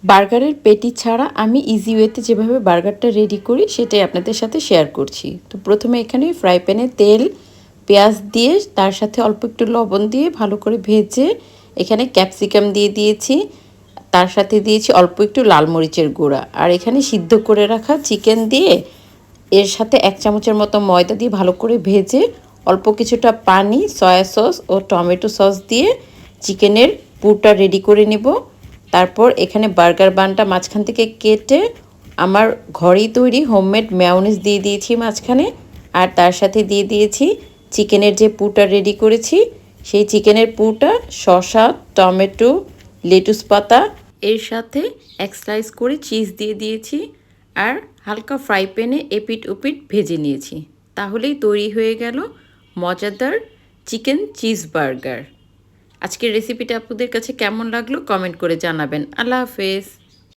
বার্গারের পেটি ছাড়া আমি ইজি ওয়েতে যেভাবে বার্গারটা রেডি করি সেটাই আপনাদের সাথে শেয়ার করছি। তো প্রথমে এখানে ফ্রাই প্যানে তেল, পেঁয়াজ দিয়ে তার সাথে অল্প একটু লবণ দিয়ে ভালো করে ভেজে এখানে ক্যাপসিকাম দিয়ে দিয়েছি। তার সাথে দিয়েছি অল্প একটু লাল মরিচের গুঁড়া। আর এখানে সিদ্ধ করে রাখা চিকেন দিয়ে এর সাথে 1 চামচের মতো ময়দা দিয়ে ভালো করে ভেজে অল্প কিছুটা পানি, সয়া সস ও টমেটো সস দিয়ে চিকেনের পুরটা রেডি করে নেব। তারপর এখানে বার্গার বানটা মাঝখান থেকে কেটে আমার ঘরেই তৈরি হোমমেড মেয়োনিজ দিয়ে দিয়েছি মাঝখানে। আর তার সাথে দিয়ে দিয়েছি চিকেনের যে পুরটা রেডি করেছি সেই চিকেনের পুরটা শসা, টমেটো, লেটুস পাতা এর সাথে 1 স্লাইস করে চিজ দিয়ে দিয়েছি। আর হালকা ফ্রাই প্যানে এপিট ওপিট ভেজে নিয়েছি। তাহলেই তৈরি হয়ে গেল মজাদার চিকেন চিজ বার্গার। আজকের রেসিপিটা আপনাদের কাছে কেমন লাগলো কমেন্ট করে জানাবেন। আল্লাহ হাফেজ।